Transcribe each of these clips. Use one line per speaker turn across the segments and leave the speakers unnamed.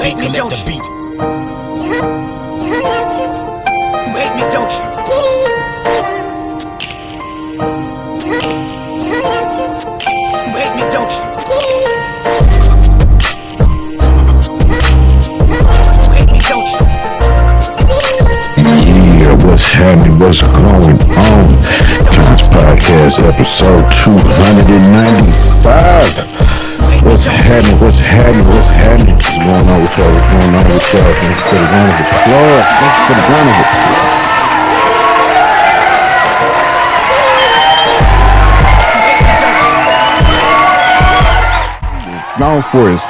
hate me, don't you? Beats.
You heard that, Tits?
You hate me, don't you?
You heard that, Tits?
You hate me, don't you? You hate me, don't you?
Yeah, what's happening? What's going on? Kons Podcast episode 295. What's happening? What's happening? What's happening? What's going on with y'all? What's going on with y'all? Thank you for the round of applause. Thank you for the round of applause. Known for his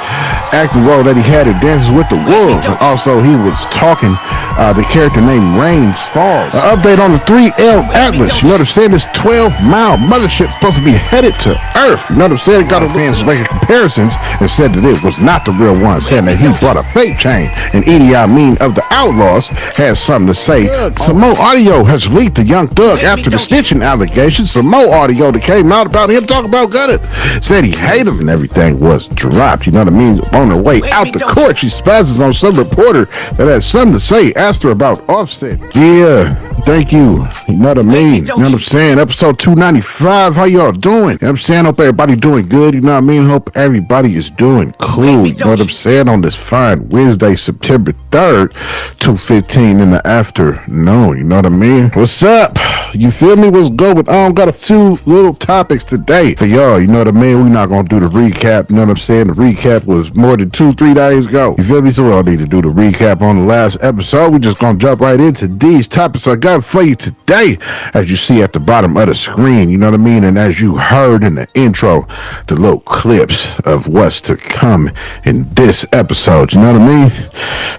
acting role that he had in Dances with the Wolves, and also he was talking the character named Rains Falls. An update on the 3L Atlas. You know what I'm saying? This 12-mile mothership supposed to be headed to Earth. You know what I'm saying? Got fans making comparisons and said that it was not the real one, saying that he brought a fake chain. And EDI of the Outlaws has something to say. Some more audio has leaked to Young Thug after the snitching allegations. Some more audio that came out about him talking about Gunner. Said he hated him and everything was dropped. You know what I mean? On the way out the court, she spazzes on some reporter that has something to say. Asked her about Offset. Yeah, thank you. You know what I mean? You know what I'm saying? Episode 295. How y'all doing? You know what I'm saying? Hope everybody doing good. You know what I mean? Hope everybody is doing cool. You know what I'm saying? On this fine Wednesday, September 3rd, 2:15 in the afternoon. You know what I mean? What's up? You feel me? What's going on? Got a few little topics today for y'all. You know what I mean? We're not going to do the recap. You know what I'm saying? The recap was more than 2-3 days ago. You feel me? So we all need to do the recap on the last episode. We're just going to jump right into these topics I got for you today. As you see at the bottom of the screen, you know what I mean? And as you heard in the intro, the little clips of what's to come in this episode. You know what I mean?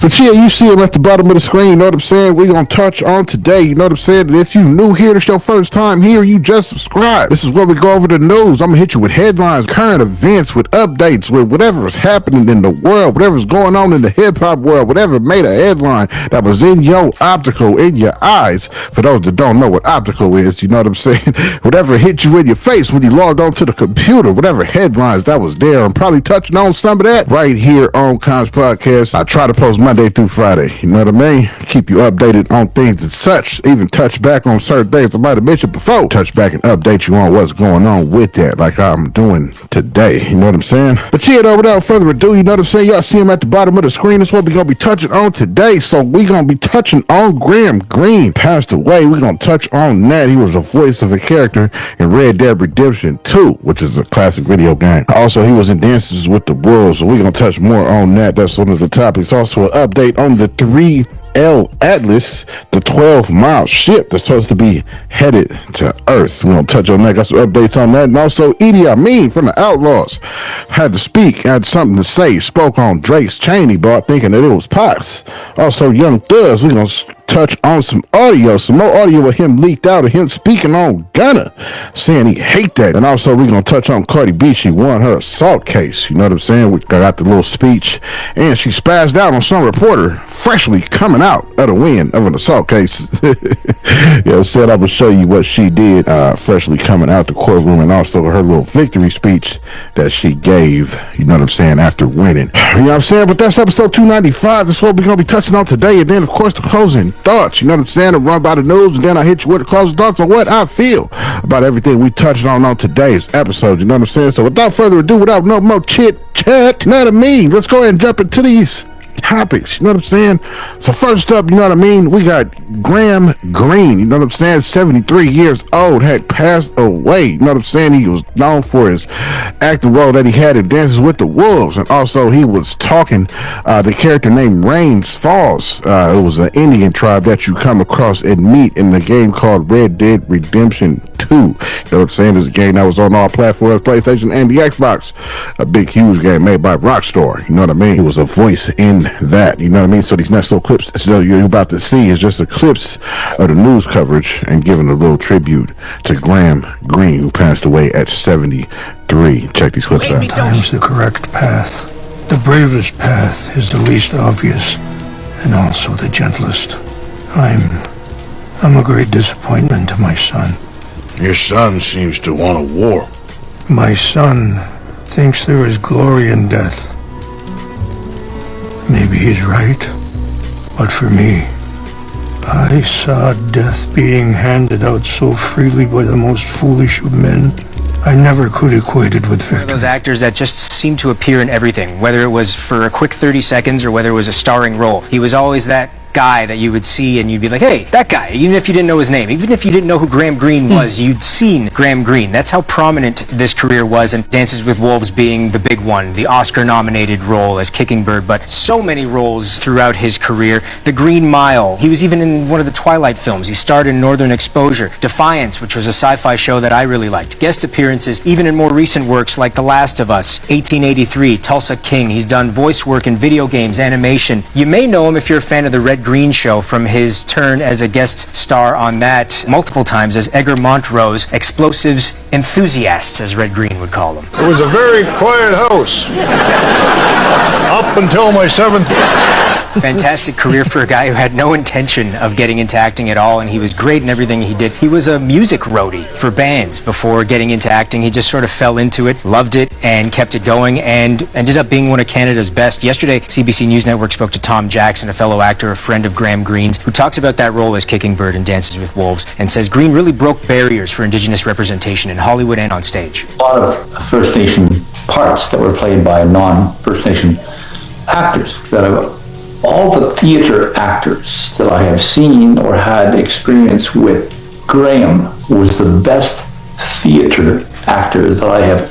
But yeah, you see them at the bottom of the screen. You know what I'm saying? We're going to touch on today. You know what I'm saying? And if you new here, this your first time here, you just subscribe. This is where we go over the news. I'm going to hit you with headlines, current events, with updates, with whatever is happening in the world, whatever's going on in the hip-hop world, whatever made a headline that was in your optical, in your eyes. For those that don't know what optical is, you know what I'm saying? Whatever hit you in your face when you logged on to the computer, whatever headlines that was there. I'm probably touching on some of that right here on Kons Podcast. I try to post Monday through Friday. You know what I mean? Keep you updated on things and such. Even touch back on certain things I might have mentioned before. Touch back and update you on what's going on with that, like I'm doing today. You know what I'm saying? But yeah, though, without further ado, you know what I'm saying? Y'all see him at the bottom of the screen. That's what we're going to be touching on today. So we're going to be touching on Greene. Passed away. We're going to touch on that. He was the voice of a character in Red Dead Redemption 2, which is a classic video game. Also, he was in Dances with the Wolves, so we're going to touch more on that. That's one of the topics. Also, an update on the 3L Atlas, the 12-mile ship that's supposed to be headed to Earth. We're going to touch on that. Got some updates on that. And also, EDI from the Outlaws had to speak, had something to say. Spoke on Drake's chain he bought, thinking that it was Pox. Also, Young Thugs, we're going to touch on some audio, some more audio of him leaked out of him speaking on Gunner, saying he hate that. And also, we're going to touch on Cardi B. She won her assault case. You know what I'm saying? We got the little speech, and she spazzed out on some reporter freshly coming out of the win of an assault case. Yeah, said I would show you what she did freshly coming out the courtroom, and also her little victory speech that she gave, you know what I'm saying, after winning. You know what I'm saying? But that's episode 295. That's what we're going to be touching on today. And then, of course, the closing thoughts. You know what I'm saying? I run by the news, and then I hit you with the closing thoughts on what I feel about everything we touched on today's episode. You know what I'm saying? So without further ado, without no more chit chat, you know what I mean? Let's go ahead and jump into these topics. You know what I'm saying? So first up, you know what I mean? We got Greene. You know what I'm saying? 73 years old, had passed away. You know what I'm saying? He was known for his acting role that he had in Dances with the Wolves, and also he was talking the character named Rains Falls. It was an Indian tribe that you come across and meet in the game called Red Dead Redemption 2. You know what I'm saying? It's a game that was on all platforms, PlayStation and the Xbox. A big, huge game made by Rockstar. You know what I mean? He was a voice in that. You know what I mean? So these next little clips that you're about to see is just a clips of the news coverage and giving a little tribute to Greene, who passed away at 73. Check these clips out.
Sometimes the correct path, the bravest path, is the least obvious and also the gentlest. I'm a great disappointment to my son.
Your son seems to want a war.
My son thinks there is glory in death. Maybe he's right. But for me, I saw death being handed out so freely by the most foolish of men. I never could equate it with victory.
Those actors that just seem to appear in everything, whether it was for a quick 30 seconds or whether it was a starring role. He was always that guy that you would see and you'd be like, hey, that guy, even if you didn't know his name, even if you didn't know who Graham Greene was, you'd seen Graham Greene. That's how prominent this career was, and Dances with Wolves being the big one, the Oscar-nominated role as Kicking Bird, but so many roles throughout his career. The Green Mile, he was even in one of the Twilight films. He starred in Northern Exposure. Defiance, which was a sci-fi show that I really liked. Guest appearances, even in more recent works like The Last of Us, 1883, Tulsa King. He's done voice work in video games, animation. You may know him if you're a fan of the Red Greene show from his turn as a guest star on that multiple times as Edgar Montrose, explosives enthusiasts, as Red Greene would call them.
It was a very quiet house. Up until my 7th.
Fantastic career for a guy who had no intention of getting into acting at all, and he was great in everything he did. He was a music roadie for bands before getting into acting. He just sort of fell into it, loved it, and kept it going, and ended up being one of Canada's best. Yesterday, CBC News Network spoke to Tom Jackson, a fellow actor, a friend of Graham Greene's, who talks about that role as Kicking Bird in Dances with Wolves, and says Greene really broke barriers for Indigenous representation in Hollywood and on stage.
A lot of First Nation parts that were played by non-First Nation actors all the theater actors that I have seen or had experience with, Graham was the best theater actor that I have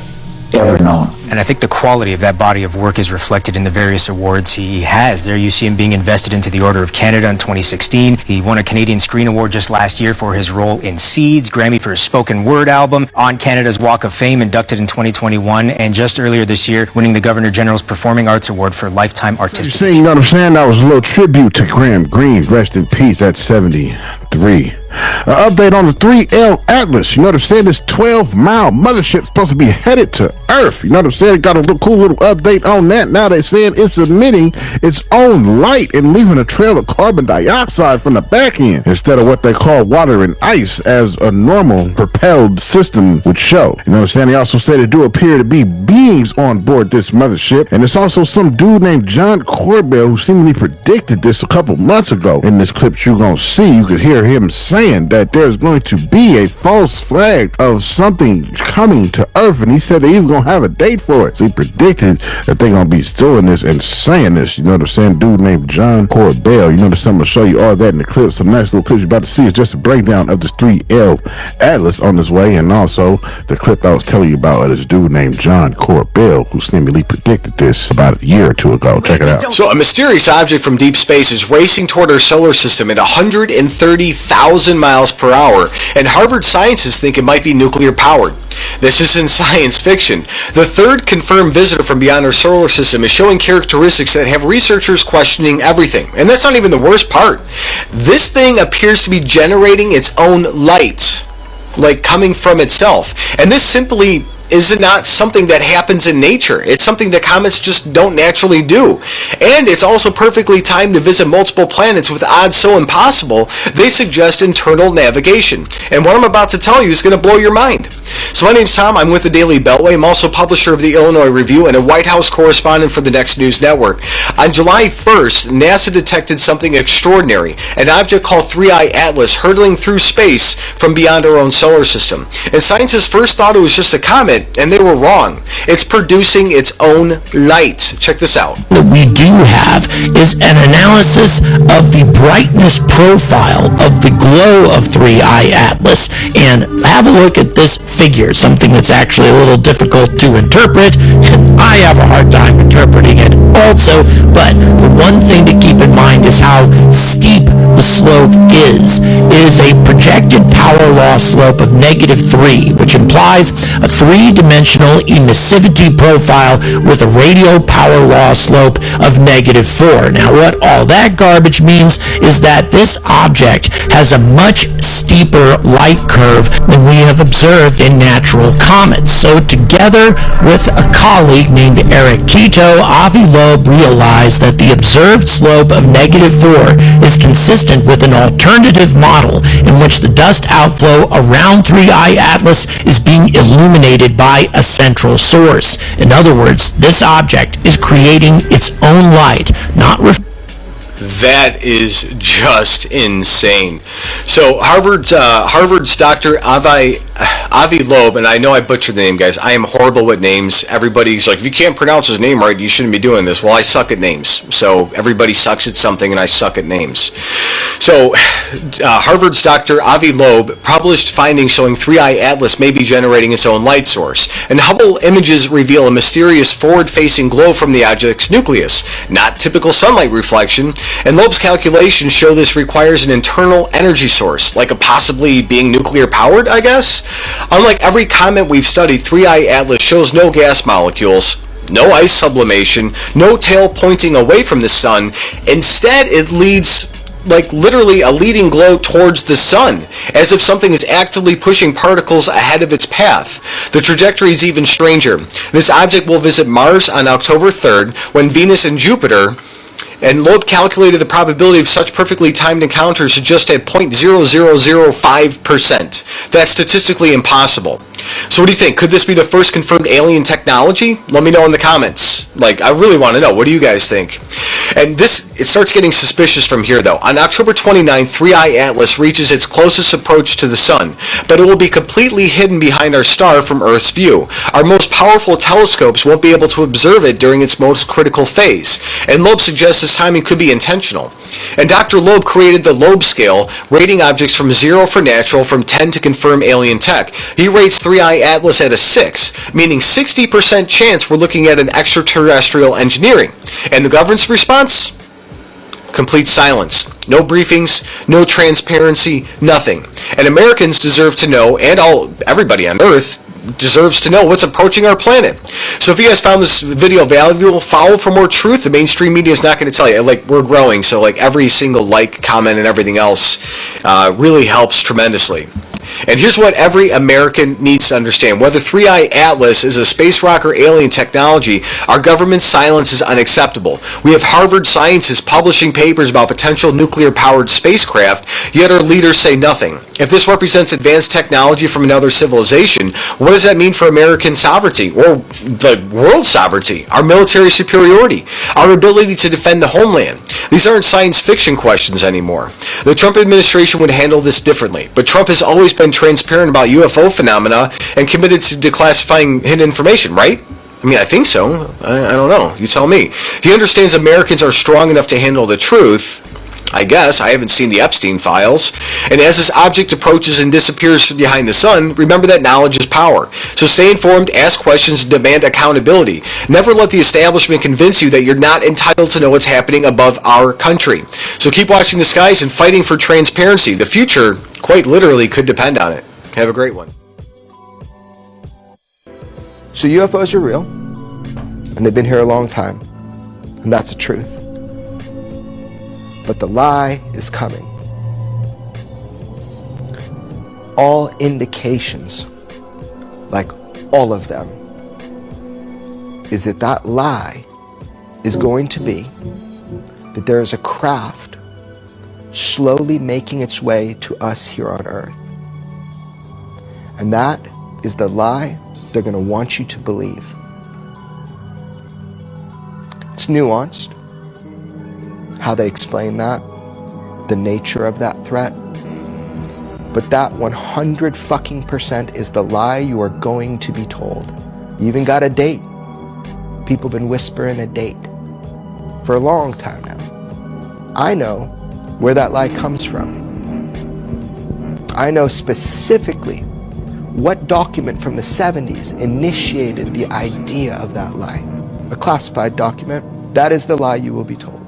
ever known.
And I think the quality of that body of work is reflected in the various awards he has. There you see him being invested into the Order of Canada in 2016. He won a Canadian Screen Award just last year for his role in Seeds, Grammy for his spoken word album, on Canada's Walk of Fame, inducted in 2021, and just earlier this year, winning the Governor General's Performing Arts Award for Lifetime Artistic.
You know what I'm saying? That was a little tribute to Graham Greene. Rest in peace at 73. Update on the 3L Atlas. You know what I'm saying? This 12-mile mothership supposed to be headed to Earth. You know what I'm saying? Got a cool little update on that. Now they're saying it's emitting its own light and leaving a trail of carbon dioxide from the back end instead of what they call water and ice as a normal propelled system would show. You know what I'm saying? They also say there do appear to be beings on board this mothership, and it's also some dude named John Corbell who seemingly predicted this a couple months ago. In this clip you're gonna see, you could hear him saying that there's going to be a false flag of something coming to Earth, and he said they even gonna have a date for it. So he predicted that they're gonna be doing this and saying this. You know what I'm saying? Dude named John Corbell. You know what I'm gonna show you all that in the clip. Some nice little clips you're about to see is just a breakdown of this 3L Atlas on its way, and also the clip I was telling you about of this dude named John Corbell who seemingly predicted this about a year or two ago. Check it out.
So a mysterious object from deep space is racing toward our solar system at 130,000 miles per hour, and Harvard scientists think it might be nuclear powered. This isn't science fiction. The third confirmed visitor from beyond our solar system is showing characteristics that have researchers questioning everything. And that's not even the worst part. This thing appears to be generating its own light, like coming from itself. And this simply is not something that happens in nature. It's something that comets just don't naturally do. And it's also perfectly timed to visit multiple planets with odds so impossible, they suggest internal navigation. And what I'm about to tell you is going to blow your mind. So my name's Tom, I'm with the Daily Beltway. I'm also publisher of the Illinois Review and a White House correspondent for the Next News Network. On July 1st, NASA detected something extraordinary, an object called 3I Atlas hurtling through space from beyond our own solar system. And scientists first thought it was just a comet, and they were wrong. It's producing its own light. Check this out.
What we do have is an analysis of the brightness profile of the glow of 3I Atlas. And have a look at this figure, something that's actually a little difficult to interpret, and I have a hard time interpreting it also. But the one thing to keep in mind is how steep the slope is. It is a projected power law slope of -3, which implies a three-dimensional emissivity profile with a radial power law slope of -4. Now, what all that garbage means is that this object has a much steeper light curve than we have observed in natural comets. So together with a colleague named Eric Quito, Avi Loeb realized that the observed slope of -4 is consistent with an alternative model in which the dust outflow around 3I Atlas is being illuminated by a central source. In other words, this object is creating its own light, not
That is just insane. So Harvard's Dr. Avi Loeb, and I know I butchered the name, guys. I am horrible with names. Everybody's like, if you can't pronounce his name right, you shouldn't be doing this. Well, I suck at names. So everybody sucks at something, and I suck at names. So Harvard's Dr. Avi Loeb published findings showing 3I Atlas may be generating its own light source. And Hubble images reveal a mysterious forward-facing glow from the object's nucleus, not typical sunlight reflection. And Loeb's calculations show this requires an internal energy source, like a possibly being nuclear powered, I guess? Unlike every comet we've studied, 3I Atlas shows no gas molecules, no ice sublimation, no tail pointing away from the sun. Instead, it leads like literally a leading glow towards the sun, as if something is actively pushing particles ahead of its path. The trajectory is even stranger. This object will visit Mars on October 3rd, when Venus and Jupiter, and Loeb calculated the probability of such perfectly timed encounters to just at 0.0005%. That's statistically impossible. So what do you think? Could this be the first confirmed alien technology? Let me know in the comments. Like, I really want to know. What do you guys think? And it starts getting suspicious from here, though. On October 29th, 3I Atlas reaches its closest approach to the sun, but it will be completely hidden behind our star from Earth's view. Our most powerful telescopes won't be able to observe it during its most critical phase, and Loeb suggests this timing could be intentional. And Dr. Loeb created the Loeb scale, rating objects from 0 for natural, from 10 to confirm alien tech. He rates 3I Atlas at a 6, meaning 60% chance we're looking at an extraterrestrial engineering. And the government's response? Complete silence. No briefings, no transparency, nothing. And Americans deserve to know, and everybody on Earth deserves to know what's approaching our planet. So if you guys found this video valuable, follow for more truth. The mainstream media is not going to tell you. Like, we're growing, so like every single like, comment, and everything else really helps tremendously. And here's what every American needs to understand. Whether 3I Atlas is a space rock or alien technology, our government's silence is unacceptable. We have Harvard scientists publishing papers about potential nuclear-powered spacecraft, yet our leaders say nothing. If this represents advanced technology from another civilization, what does that mean for American sovereignty, or the world sovereignty, our military superiority, our ability to defend the homeland? These aren't science fiction questions anymore. The Trump administration would handle this differently, but Trump has always been transparent about UFO phenomena and committed to declassifying hidden information, right? I mean, I think so. I don't know. You tell me. He understands Americans are strong enough to handle the truth. I guess. I haven't seen the Epstein files. And as this object approaches and disappears behind the sun, remember that knowledge is power. So stay informed, ask questions, and demand accountability. Never let the establishment convince you that you're not entitled to know what's happening above our country. So keep watching the skies and fighting for transparency. The future, quite literally, could depend on it. Have a great one.
So UFOs are real, and they've been here a long time, and that's the truth. But the lie is coming. All indications, like all of them, is that that lie is going to be that there is a craft slowly making its way to us here on Earth. And that is the lie they're going to want you to believe. It's nuanced, how they explain that, the nature of that threat. But that 100% is the lie you are going to be told. You even got a date. People have been whispering a date for a long time now. I know where that lie comes from. I know specifically what document from the 70s initiated the idea of that lie. A classified document. That is the lie you will be told.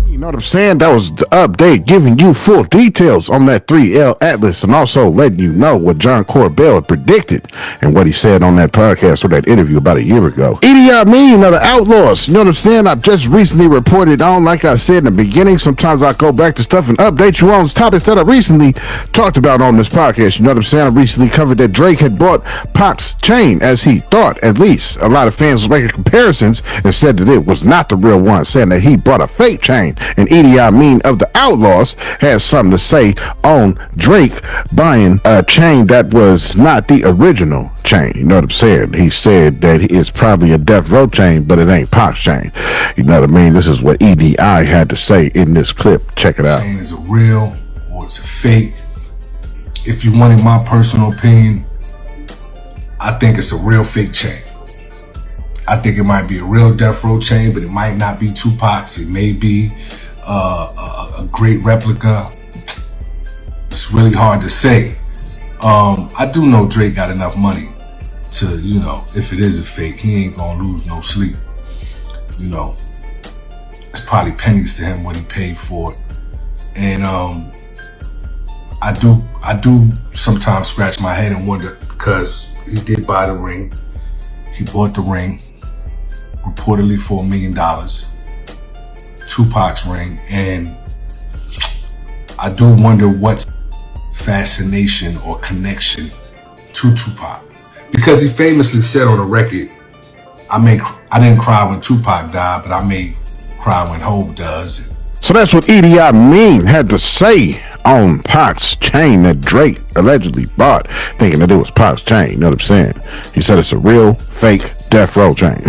You know what I'm saying? That was the update, giving you full details on that 3L Atlas, and also letting you know what John Corbell had predicted and what he said on that podcast or that interview about a year ago. EDI mean of the Outlaws. You know what I'm saying? I've just recently reported on, like I said in the beginning, sometimes I go back to stuff and update you on topics that I recently talked about on this podcast. You know what I'm saying? I recently covered that Drake had bought Pac's chain, as he thought, at least. A lot of fans was making comparisons and said that it was not the real one, saying that he bought a fake chain. And EDI of the Outlaws has something to say on Drake buying a chain that was not the original chain. You know what I'm saying? He said that it's probably a Death Row chain, but it ain't Pac's chain. You know what I mean? This is what EDI had to say in this clip. Check it out.
Chain is a real or it's a fake. If you wanted my personal opinion, I think it's a real fake chain. I think it might be a real Death Row chain, but it might not be Tupac's. It may be a great replica. It's really hard to say. I do know Drake got enough money to, you know, if it is a fake, he ain't gonna lose no sleep. You know, it's probably pennies to him what he paid for it. And I do sometimes scratch my head and wonder, because he did buy the ring. He bought the ring reportedly for $1 million, Tupac's ring, and I do wonder what's fascination or connection to Tupac, because he famously said on the record, I didn't cry when Tupac died, but I may cry when Hov does.
So that's what EDI had to say on Pac's chain that Drake allegedly bought, thinking that it was Pac's chain. You know what I'm saying? He said it's a real fake Death Row chain.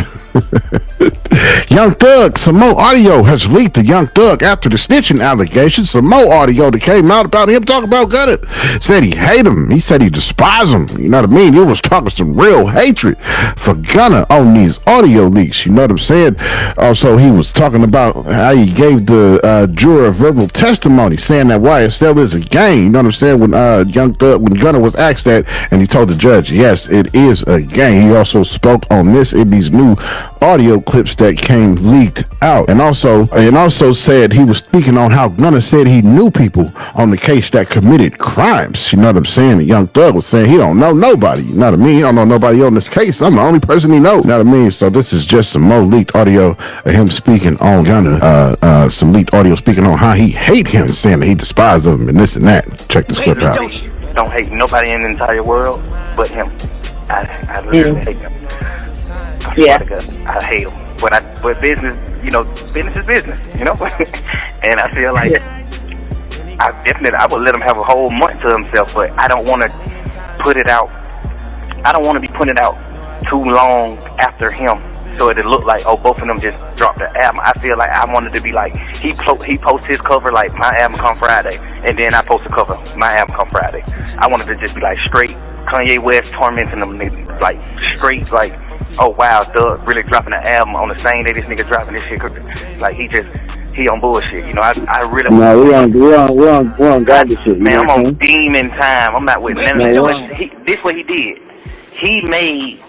Young Thug, some more audio has leaked to Young Thug after the snitching allegations. Some more audio that came out about him talking about Gunna. Said he hate him. He said he despised him. You know what I mean? He was talking some real hatred for Gunna on these audio leaks. You know what I'm saying? Also, he was talking about how he gave the juror verbal testimony, saying that YSL is a gang. You know what I'm saying? When when Gunna was asked that, and he told the judge, yes, it is a gang. He also spoke on this in these new audio clips that came leaked out, and also said he was speaking on how Gunna said he knew people on the case that committed crimes. You know what I'm saying? And Young Thug was saying he don't know nobody. You know what I mean? He don't know nobody on this case. I'm the only person he knows. You know what I mean? So this is just some more leaked audio of him speaking on Gunna. Some leaked audio speaking on how he hate him, saying that he despises him and this and that. Check this clip out.
Don't hate nobody in the entire world but him. I literally hate him. I hate him. But business, you know, business is business, you know? And I feel like I would let him have a whole month to himself, but I don't want to put it out. I don't want to be putting it out too long after him, so it'll look like, oh, both of them just dropped the album. I feel like I wanted to be like, he posts his cover like, my album come Friday, and then I post a cover, my album come Friday. I wanted to just be like straight Kanye West tormenting them niggas, like straight like, oh wow, Thug really dropping an album on the same day this nigga dropping this shit. Like he on bullshit, you know. I really. No, we on garbage shit, man. I'm on demon time. I'm not with none of this. What he did, he made,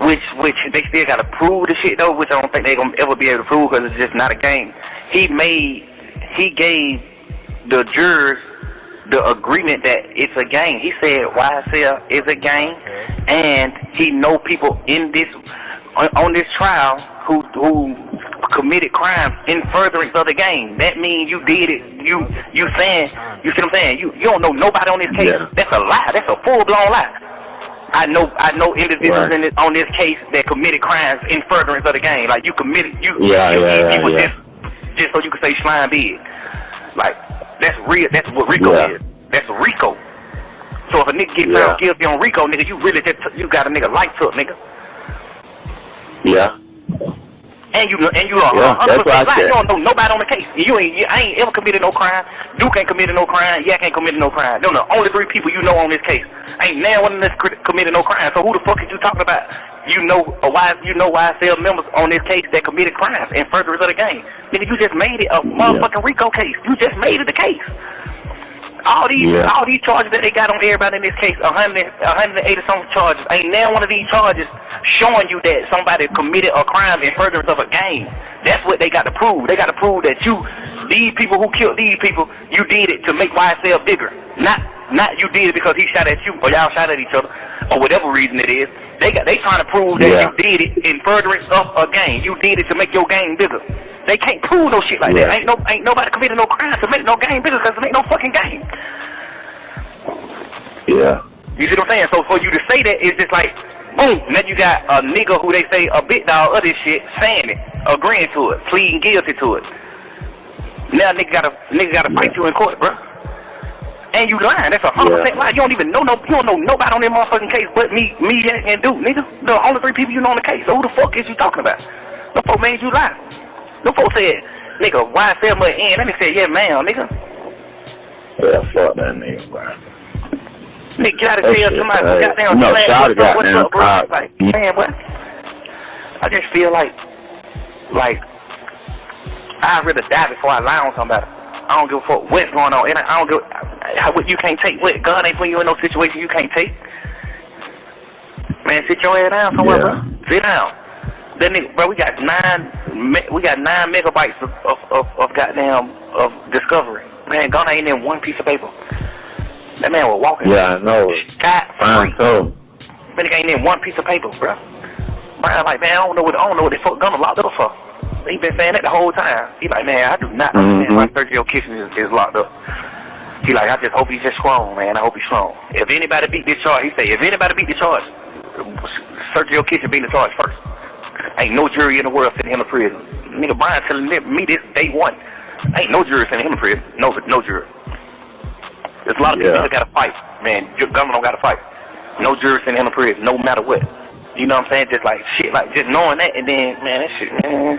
which they still gotta prove the shit though, which I don't think they gonna ever be able to prove because it's just not a game. He gave the jurors the agreement that it's a gang. He said YSL is a gang, and he know people in this on this trial who committed crimes in furtherance of the gang. That means you did it. You saying, you see what I'm saying? You don't know nobody on this case. Yeah. That's a lie. That's a full blown lie. I know individuals on this case that committed crimes in furtherance of the gang. Like you committed people just so you can say slime big. Like that's real. That's what RICO is. That's RICO. So if a nigga get found guilty on RICO, nigga, you really you got a nigga lights up, nigga. Yeah. And you are 100% right. You don't know nobody on the case. I ain't ever committed no crime. Duke ain't committed no crime. Yak ain't committed no crime. They're the only 3 people you know on this case. Ain't now one of them committed no crime. So who the fuck is you talking about? You know YSL members on this case that committed crimes in furtherance of the game. Nigga, you just made it a motherfucking RICO case. You just made it the case. All these charges that they got on everybody in this case, 180 something charges, ain't now one of these charges showing you that somebody committed a crime in furtherance of a gang. That's what they got to prove. They got to prove that these people who killed these people, you did it to make YSL bigger. Not you did it because he shot at you or y'all shot at each other or whatever reason it is. They trying to prove that you did it in furtherance of a gang. You did it to make your gang bigger. They can't prove no shit like that. Ain't nobody committed no crime to make no gang bigger because it ain't no fucking gang. Yeah. You see what I'm saying? So for you to say that, it's just like, boom, then you got a nigga who they say a big dog of this shit saying it, agreeing to it, pleading guilty to it. Now nigga gotta fight you in court, bro. And you lying. That's a 100% lie. You don't even know you don't know nobody on that motherfucking case but me, and Duke, nigga. The only 3 people you know on the case. So who the fuck is you talking about? No folks made you lie. No folks said, nigga, YSL must end. Let me say, yeah, man, nigga.
Yeah, fuck that nigga, bro.
Nigga, gotta tell somebody goddamn what's up, bro. Like, man, what? I just feel like I'd rather die before I lie on somebody. I don't give a fuck what's going on. And I don't give you can't take what God ain't putting you in no situation you can't take. Man, sit your ass down somewhere, bro. Sit down. That nigga, bro, we got 9 megabytes of goddamn of discovery. Man, Ghana ain't in one piece of paper. That man was walking.
Yeah, I know.
Fine, so. Man, nigga ain't in one piece of paper, bro. Brian like, man, I don't know what the fuck Ghana locked up for. He been saying that the whole time. He like, man, I do not understand why Sergio Kitchen is locked up. He like, I just hope he's just strong, man. I hope he's strong. If anybody beat this charge, he say, if anybody beat the charge, Sergio Kitchen beat the charge first. Ain't no jury in the world sending him to prison. Nigga Brian telling me this day one. Ain't no jury sending him to prison. No jury. There's a lot of people that gotta fight, man. Your government don't gotta fight. No jury sending him to prison, no matter what. You know what I'm saying? Just like shit, like just knowing that, and then man, that shit, man.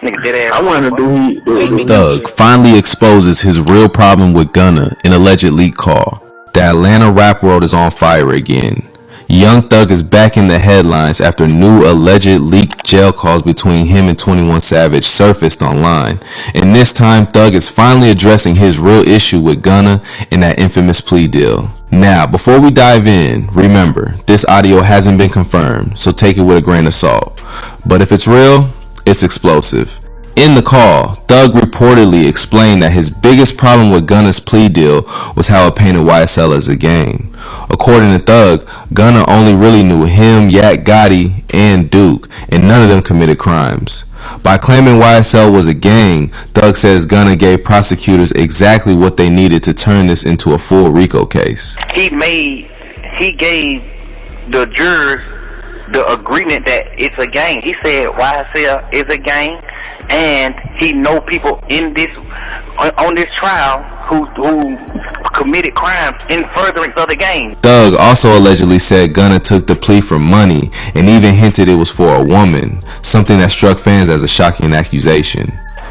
Nigga dead ass.
I wonder do
Thug finally exposes his real problem with Gunna in alleged leak call. The Atlanta rap world is on fire again. Young Thug is back in the headlines after new alleged leaked jail calls between him and 21 Savage surfaced online. And this time Thug is finally addressing his real issue with Gunna in that infamous plea deal. Now, before we dive in, remember, this audio hasn't been confirmed, so take it with a grain of salt. But if it's real, it's explosive. In the call, Thug reportedly explained that his biggest problem with Gunna's plea deal was how it painted YSL as a gang. According to Thug, Gunna only really knew him, Yak Gotti, and Duke, and none of them committed crimes. By claiming YSL was a gang, Thug says Gunna gave prosecutors exactly what they needed to turn this into a full RICO case.
He gave the jurors the agreement that it's a gang. He said YSL is a gang, and he know people in this on this trial who committed crimes in furtherance of the gang.
Thug also allegedly said Gunna took the plea for money and even hinted it was for a woman, something that struck fans as a shocking accusation.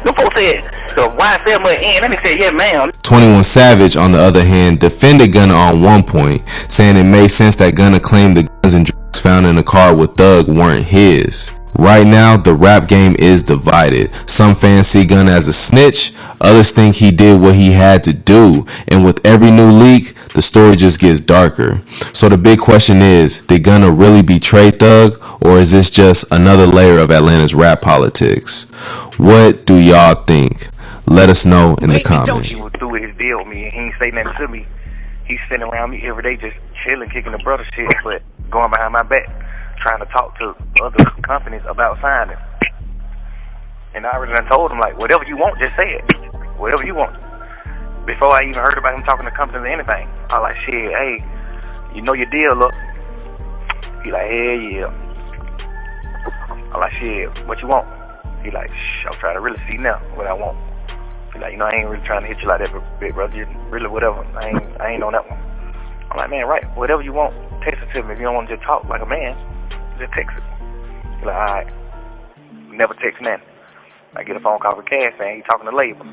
No folks said the YSL must end. Let me say, yeah, ma'am.
21 Savage, on the other hand, defended Gunna on one point, saying it made sense that Gunna claimed the guns and drugs found in the car with Thug weren't his. Right now, the rap game is divided. Some fans see Gunna as a snitch, others think he did what he had to do, and with every new leak, the story just gets darker. So the big question is, did Gunna really betray Thug, or is this just another layer of Atlanta's rap politics? What do y'all think? Let us know in the comments.
He was through his deal with me, and he ain't say nothing to me. He's sitting around me every day just chilling, kicking the brother shit, but going behind my back, trying to talk to other companies about signing. And I already done told him, like, whatever you want, just say it. Whatever you want. Before I even heard about him talking to companies or anything, I was like, shit, hey, you know your deal, look. He like, hell yeah. I like, shit, what you want? He like, shh, I'm trying to really see now what I want. He like, you know, I ain't really trying to hit you like that, big brother. You really whatever. I ain't on that one. I'm like, man, right, whatever you want, text it to me. If you don't want to just talk like a man, just text it. He's like, alright. Never text nothing. I get a phone call from Cass saying he's talking to labels.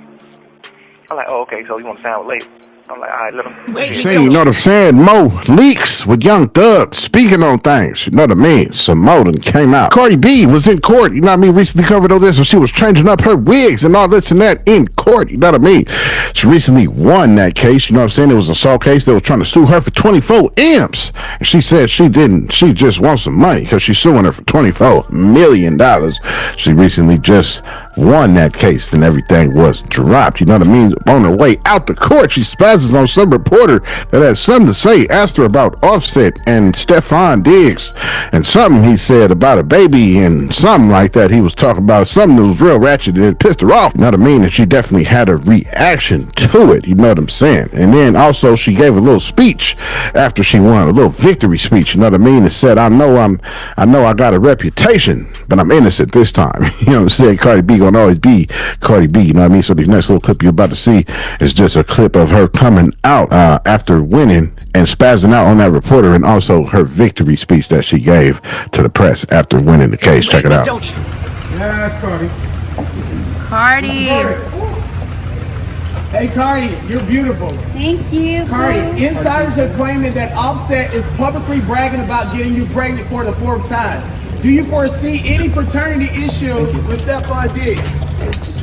I'm like, oh, okay, so you want to sign with labels? I'm like, alright, let him.
See, you know what I'm saying? Mo leaks with Young Thug speaking on things. You know what I mean? Some Mo done came out. Cardi B was in court. You know what I mean? Recently covered all this when she was changing up her wigs and all this and that in court. You know what I mean? She recently won that case. You know what I'm saying? It was an assault case. They was trying to sue her for 24 M's. And she said she didn't. She just wants some money because she's suing her for $24 million. She recently just won that case and everything was dropped. You know what I mean? On her way out the court, she spazzed responses on some reporter that had something to say, asked her about Offset and Stefan Diggs, and something he said about a baby and something like that. He was talking about something that was real ratchet and it pissed her off. You know what I mean? And she definitely had a reaction to it. You know what I'm saying? And then also she gave a little speech after she won, a little victory speech. You know what I mean? It said, I know I got a reputation, but I'm innocent this time. You know what I'm saying? Cardi B gonna always be Cardi B. You know what I mean? So the next little clip you're about to see is just a clip of her coming out after winning and spazzing out on that reporter, and also her victory speech that she gave to the press after winning the case. Check it out.
Yes, Cardi.
Cardi.
Hey, Cardi, you're beautiful.
Thank you.
Cardi, insiders are claiming that Offset is publicly bragging about getting you pregnant for the 4th time. Do you foresee any paternity issues with Stefan Diggs?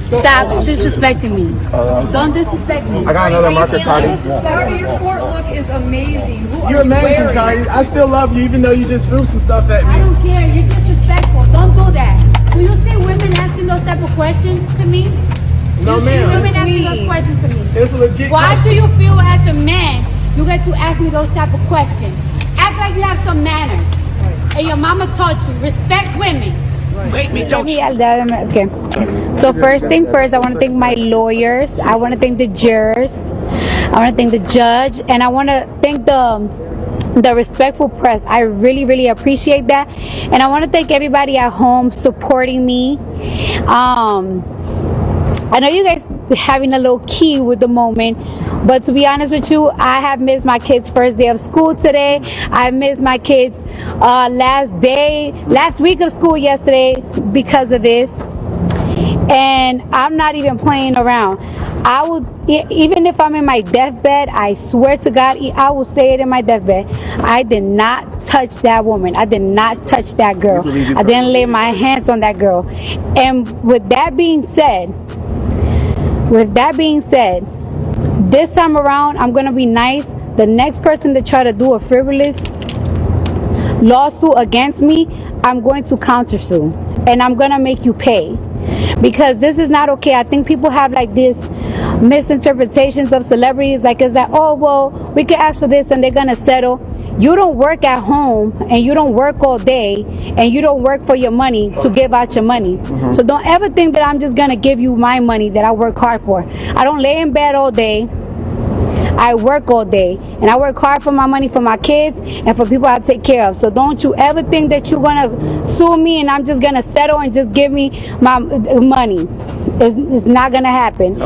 Stop disrespecting me. Don't disrespect me.
I got another marker, Cardi.
Cardi, your court look is amazing. Who are
You're
you
amazing,
wearing?
Cardi. I still love you, even though you just threw some stuff at me.
I don't care. You're disrespectful. Don't do that. Do you see women asking those type of questions to me?
No,
you see
ma'am.
women asking those questions to me?
It's a legit
Why
question.
do you feel as a man you get to ask me those type of questions? Act like you have some manners. And your mama taught you, respect women.
Hate me, don't you?
Okay. So first thing first, I want to thank my lawyers. I want to thank the jurors. I want to thank the judge, and I want to thank the respectful press. I really, really appreciate that, and I want to thank everybody at home supporting me. I know you guys having a little key with the moment, but to be honest with you, I have missed my kids' first day of school today. I missed my kids' last week of school yesterday because of this, and I'm not even playing around. I will, even if I'm in my deathbed, I swear to God, I will say it in my deathbed. I did not touch that woman. I did not touch that girl. I didn't lay my hands on that girl. And with that being said, this time around, I'm going to be nice. The next person to try to do a frivolous lawsuit against me, I'm going to countersue. And I'm going to make you pay. Because this is not okay. I think people have like this misinterpretations of celebrities. Like, it's like, oh, well, we can ask for this and they're going to settle. You don't work at home and you don't work all day and you don't work for your money to give out your money. So don't ever think that I'm just going to give you my money that I work hard for. I don't lay in bed all day. I work all day and I work hard for my money for my kids and for people I take care of. So don't you ever think that you're going to sue me and I'm just going to settle and just give me my money. It's not going to happen.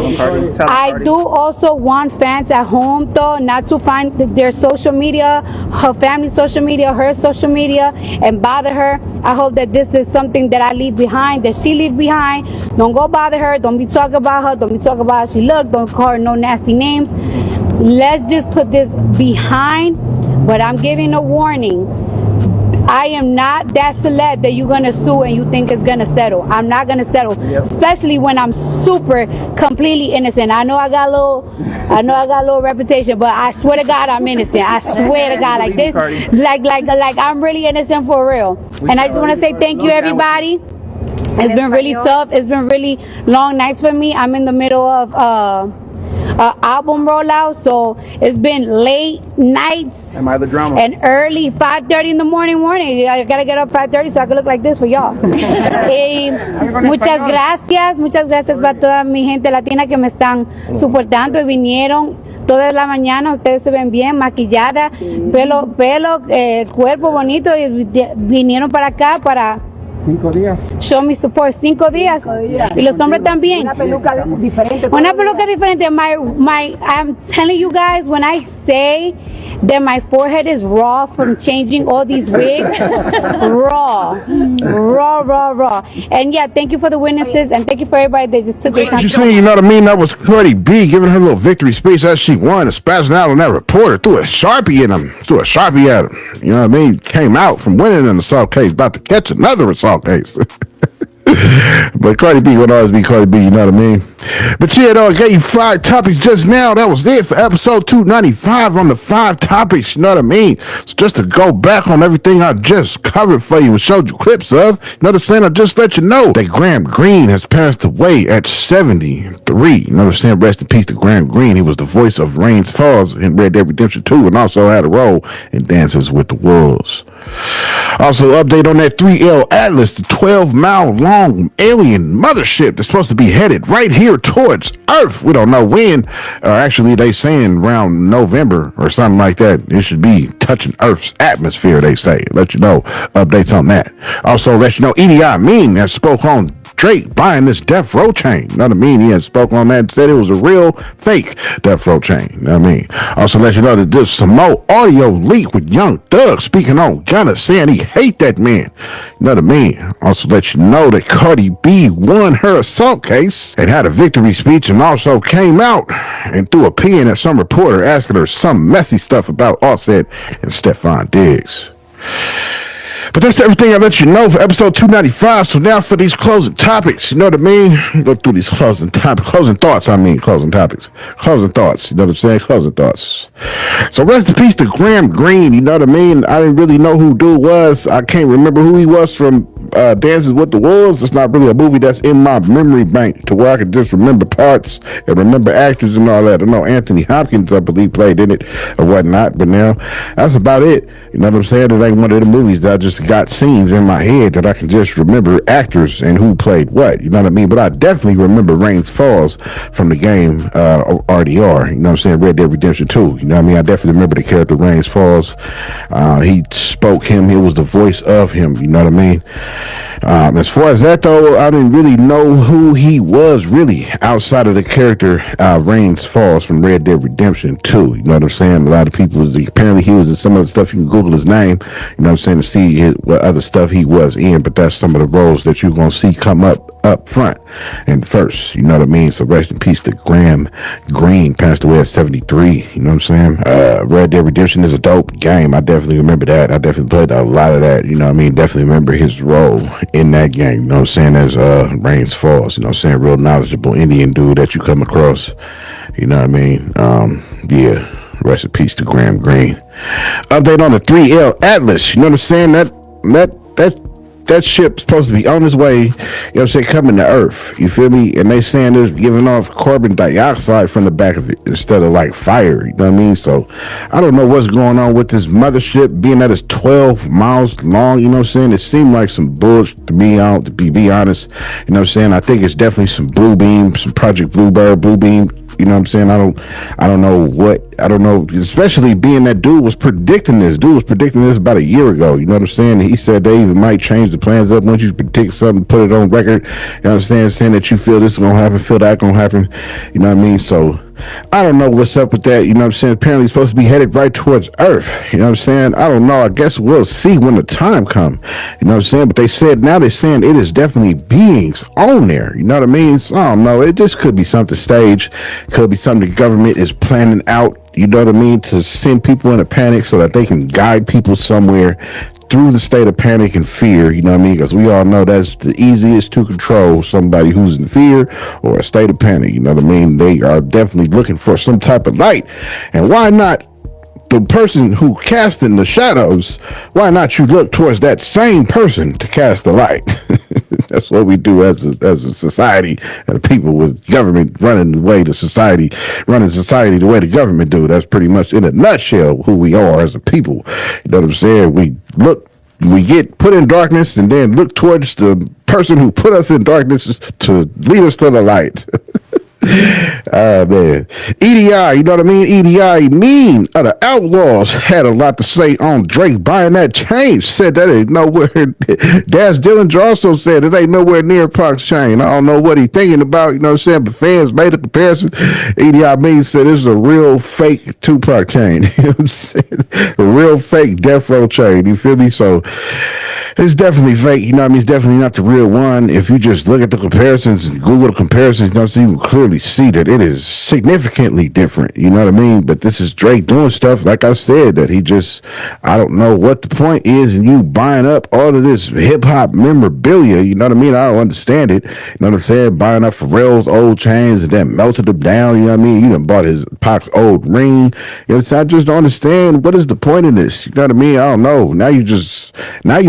I do also want fans at home, though, not to find their social media, her family's social media, her social media, and bother her. I hope that this is something that I leave behind, that she leave behind. Don't go bother her. Don't be talking about her. Don't be talking about how she looks. Don't call her no nasty names. Let's just put this behind, but I'm giving a warning. I am not that celeb that you're gonna sue and you think it's gonna settle. I'm not gonna settle, especially when I'm super completely innocent. I know I got a little reputation, but I swear to God I'm innocent. I swear to God, like this, like I'm really innocent for real. And I just want to say thank you, everybody. It's been really tough. It's been really long nights for me. I'm in the middle of album rollout, so it's been late nights.
Am I the drama?
And early 5:30 in the morning. I gotta get up 5:30 so I can look like this for y'all. Muchas gracias para toda mi gente latina que me están soportando y vinieron toda la mañana. Ustedes se ven bien maquillada, pelo, cuerpo bonito, y vinieron para acá para
5 días.
Show me support. 5 días. Y los hombres también.
Una peluca diferente.
Una peluca diferente. I'm telling you guys, when I say that my forehead is raw from changing all these wigs, raw. And yeah, thank you for the witnesses and thank you for everybody that just took the time.
You see, you know what I mean? That was Cardi B giving her little victory speech as she won and spazzing out on that reporter, threw a Sharpie at him. You know what I mean? Came out from winning an assault case, about to catch another assault case. But Cardi B would always be Cardi B, you know what I mean? But yeah, though, I gave you 5 topics just now. That was it for episode 295 on the 5 topics. You know what I mean? So just to go back on everything I just covered for you and showed you clips of, you know what I'm saying? I'll just let you know that Graham Greene has passed away at 73. You know what I'm saying? Rest in peace to Graham Greene. He was the voice of Rains Falls in Red Dead Redemption 2 and also had a role in Dances with the Wolves. Also, update on that 3L Atlas, the 12-mile long alien mothership that's supposed to be headed right here towards Earth. We don't know when. Actually, they saying around November or something like that. It should be touching Earth's atmosphere, they say. Let you know updates on that. Also, let you know EDI Mean that spoke on Drake buying this death row chain. You know what I mean? He had spoke on that and said it was a real fake death row chain. You know what I mean? Also let you know that there's some more audio leak with Young Thug speaking on Gunna saying he hate that man. You know what I mean? Also let you know that Cardi B won her assault case and had a victory speech and also came out and threw a pin at some reporter asking her some messy stuff about Offset and Stephon Diggs. But that's everything I let you know for episode 295. So now for these closing topics, you know what I mean? Go through these closing topics, closing thoughts. Closing topics, closing thoughts. You know what I'm saying? Closing thoughts. So rest in peace to Graham Greene. You know what I mean? I didn't really know who dude was. I can't remember who he was from Dances with the Wolves. It's not really a movie that's in my memory bank to where I could just remember parts and remember actors and all that. I know Anthony Hopkins, I believe, played in it or whatnot. But now that's about it. You know what I'm saying? It ain't one of the movies that I just got scenes in my head that I can just remember actors and who played what, you know what I mean? But I definitely remember Rains Falls from the game RDR, you know what I'm saying? Red Dead Redemption 2, you know what I mean? I definitely remember the character Rains Falls. He spoke him, it was the voice of him, you know what I mean? As far as that though, I didn't really know who he was really outside of the character Rains Falls from Red Dead Redemption 2, you know what I'm saying? A lot of people, apparently he was in some of the stuff, you can Google his name, you know what I'm saying, to see what other stuff he was in, but that's some of the roles that you're gonna see come up front and first, you know what I mean? So rest in peace to Graham Greene, passed away at 73, you know what I'm saying? Red Dead Redemption is a dope game. I definitely remember that. I definitely played a lot of that, you know what I mean? Definitely remember his role in that game, you know what I'm saying, as Rains Falls, you know what I'm saying? Real knowledgeable Indian dude that you come across, you know what I mean? Yeah, rest in peace to Graham Greene. Update on the 3L Atlas, you know what I'm saying? That ship's supposed to be on its way, you know what I'm saying, coming to Earth, you feel me? And they saying it's giving off carbon dioxide from the back of it instead of like fire, you know what I mean? So I don't know what's going on with this mothership, being that it's 12 miles long, you know what I'm saying? It seemed like some bullshit to be honest, you know what I'm saying? I think it's definitely some Blue Beam, some Project Blue Beam. You know what I'm saying? I don't know, especially being that dude was predicting this. About a year ago. You know what I'm saying? He said they even might change the plans up once you predict something, put it on record. You know what I'm saying? Saying that you feel this is going to happen, feel that going to happen. You know what I mean? So I don't know what's up with that. You know what I'm saying? Apparently it's supposed to be headed right towards Earth. You know what I'm saying? I don't know. I guess we'll see when the time comes. You know what I'm saying? But they're saying it is definitely beings on there. You know what I mean? So I don't know. It just could be something staged. Could be something the government is planning out. You know what I mean? To send people in a panic so that they can guide people somewhere through the state of panic and fear, you know what I mean? Because we all know that's the easiest to control somebody who's in fear or a state of panic, you know what I mean? They are definitely looking for some type of light. And why not the person who cast in the shadows, why not you look towards that same person to cast the light? That's what we do as a society, and people with government running the way the society the way the government do. That's pretty much in a nutshell who we are as a people. You know what I'm saying? We get put in darkness and then look towards the person who put us in darkness to lead us to the light. Man. EDI, you know what I mean? EDI mean the Outlaws had a lot to say on Drake buying that chain. Said that ain't nowhere. Daz Dillinger also said it ain't nowhere near Pac's chain. I don't know what he thinking about, you know what I'm saying? But fans made a comparison. EDI mean said this is a real fake Tupac chain. You know what I'm saying? A real fake death row chain. You feel me? So It's definitely fake, you know what I mean? It's definitely not the real one. If you just look at the comparisons and Google the comparisons, you know, so you can clearly see that it is significantly different, you know what I mean? But this is Drake doing stuff, like I said, that he just, I don't know what the point is in you buying up all of this hip-hop memorabilia, you know what I mean? I don't understand it, you know what I'm saying? Buying up Pharrell's old chains and then melted them down, you know what I mean? You done bought his Pac's old ring, you know what I'm saying? I just don't understand, what is the point in this, you know what I mean? I don't know. Now you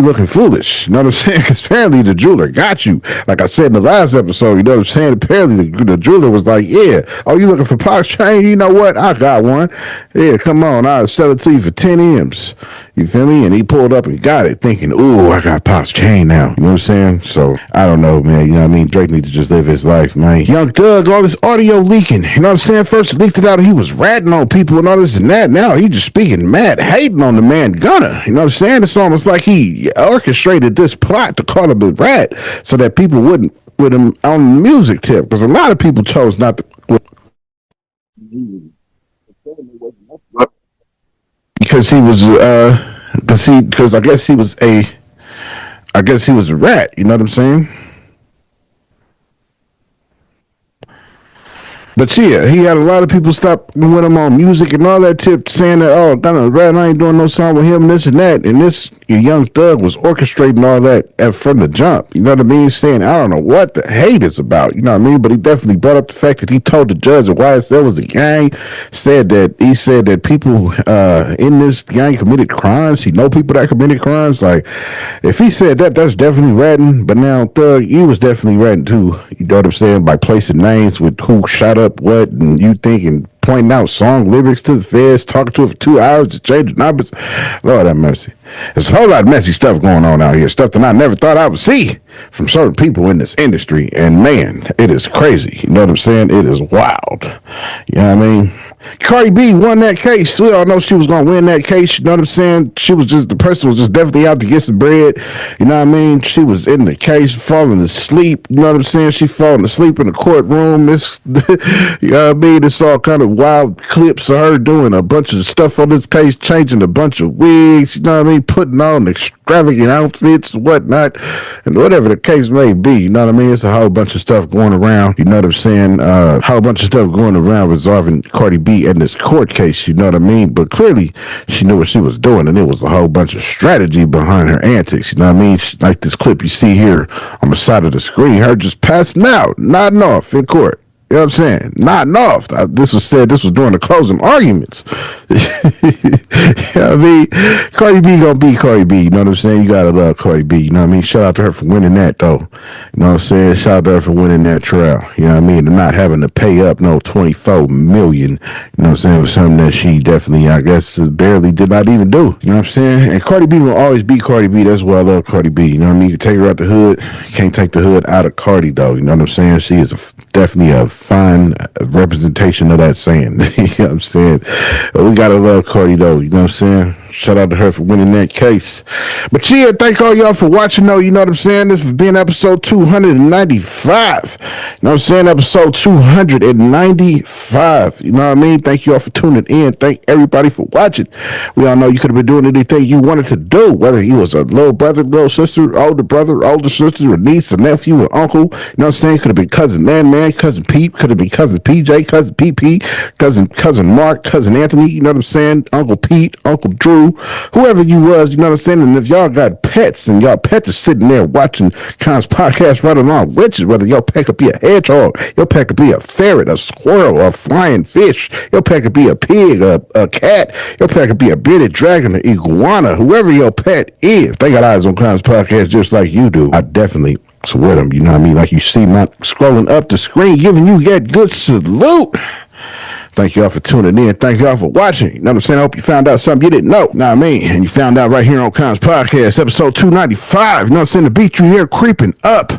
looking foolish, you know what I'm saying? Because apparently the jeweler got you. Like I said in the last episode, you know what I'm saying? Apparently the jeweler was like, yeah, oh, you looking for Pac's chain? You know what? I got one. Yeah, come on, I'll sell it to you for 10 M's. You feel me? And he pulled up and got it thinking, ooh, I got Pac's chain now. You know what I'm saying? So, I don't know, man. You know what I mean? Drake needs to just live his life, man. Young Doug, all this audio leaking. You know what I'm saying? First leaked it out, he was ratting on people and all this and that. Now he just speaking mad, hating on the man Gunna. You know what I'm saying? It's almost like he orchestrated this plot to call him a rat so that people wouldn't with him on the music tip. Because a lot of people chose not to. Because he was, because I guess he was a rat. You know what I'm saying? But yeah, he had a lot of people stop with him on music and all that tip, saying that, oh, Gunna rat, I ain't doing no song with him, this and that. And this Young Thug was orchestrating all that from the jump. You know what I mean? Saying, I don't know what the hate is about. You know what I mean? But he definitely brought up the fact that he told the judge that YSL was a gang. He said that people in this gang committed crimes. He know people that committed crimes. Like, if he said that, that's definitely ratting. But now Thug, he was definitely ratting too. You know what I'm saying? By placing names with who shot up what, and you thinking, pointing out song lyrics to the feds, talking to it for 2 hours to change the numbers. Lord have mercy. There's a whole lot of messy stuff going on out here, stuff that I never thought I would see from certain people in this industry. And man, it is crazy. You know what I'm saying? It is wild. You know what I mean? Cardi B won that case. We all know she was going to win that case. You know what I'm saying? The person was just definitely out to get some bread. You know what I mean? She was in the case, falling asleep. You know what I'm saying? She falling asleep in the courtroom. You know what I mean? It's all kind of wild clips of her doing a bunch of stuff on this case, changing a bunch of wigs. You know what I mean? Putting on extravagant outfits and whatnot. And whatever the case may be, you know what I mean? It's a whole bunch of stuff going around. You know what I'm saying? A whole bunch of stuff going around resolving Cardi B in this court case, you know what I mean? But clearly she knew what she was doing, and it was a whole bunch of strategy behind her antics, you know what I mean? Like this clip you see here on the side of the screen, her just passing out, nodding off in court. You know what I'm saying? Nodding off. This was during the closing arguments. You know what I mean? Cardi B gonna be Cardi B. You know what I'm saying? You gotta love Cardi B. You know what I mean? Shout out to her for winning that, though. You know what I'm saying? Shout out to her for winning that trial. You know what I mean? And not having to pay up no $24 million. You know what I'm saying? For something that she definitely, I guess, barely did not even do. You know what I'm saying? And Cardi B will always be Cardi B. That's why I love Cardi B. You know what I mean? You can take her out the hood. You can't take the hood out of Cardi, though. You know what I'm saying? She is definitely a fine representation of that saying. You know what I'm saying? We gotta love Cardi, though. You know what I'm saying? Shout out to her for winning that case. But yeah, thank all y'all for watching, though. You know what I'm saying? This has been episode 295. You know what I'm saying? Episode 295. You know what I mean? Thank you all for tuning in. Thank everybody for watching. We all know you could have been doing anything you wanted to do, whether you was a little brother, little sister, older brother, older sister, a niece, a nephew, or uncle. You know what I'm saying? Could have been cousin Man, cousin Pete, could have been cousin PJ, cousin PP, cousin Mark, cousin Anthony. You know what I'm saying? Uncle Pete, Uncle Drew. Whoever you was, you know what I'm saying? And if y'all got pets and y'all pets are sitting there watching Kons podcast right along with you, whether your pet could be a hedgehog, your pet could be a ferret, a squirrel, or a flying fish, your pet could be a pig, a cat, your pet could be a bearded dragon, an iguana, whoever your pet is, they got eyes on Kons podcast just like you do. I definitely with them, you know what I mean? Like you see my scrolling up the screen, giving you that good salute. Thank y'all for tuning in. Thank y'all for watching. You know what I'm saying? I hope you found out something you didn't know. Know what I mean? And you found out right here on Kons Podcast, episode 295. You know what I'm saying? The beat you hear creeping up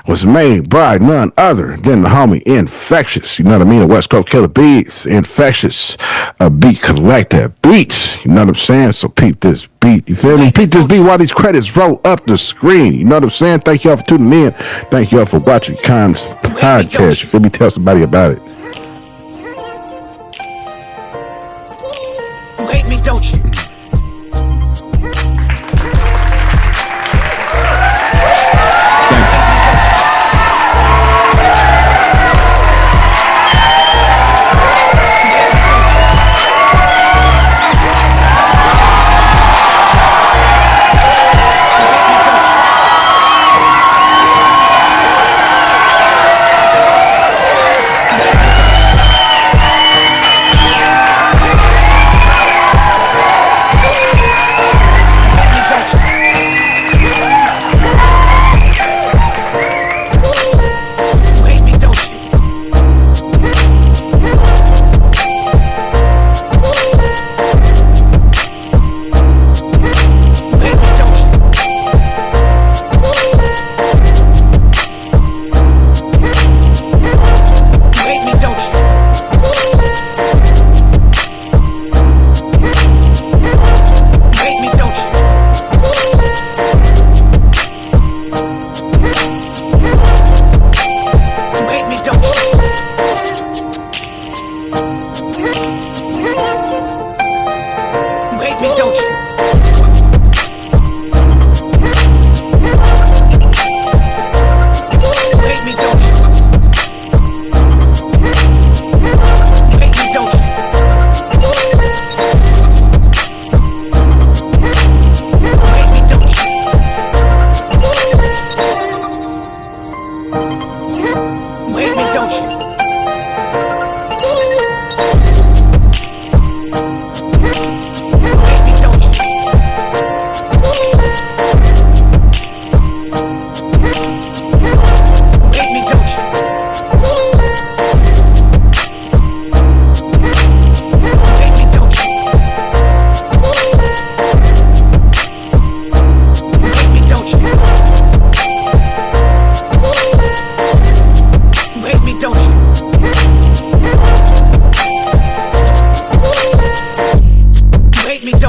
was made by none other than the homie Infectious. You know what I mean? The West Coast Killer Beats. Infectious. A beat collector. Beats. You know what I'm saying? So peep this beat. You feel me? Peep this beat while these credits roll up the screen. You know what I'm saying? Thank y'all for tuning in. Thank y'all for watching Kons Podcast. You feel me? Tell somebody about it.
You hate me, don't you?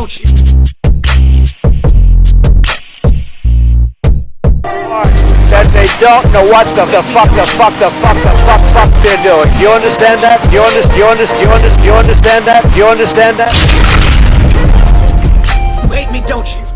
don't you?
Don't know what the fuck they're doing. You understand that? You understand that? You understand that?
You hate me, don't you?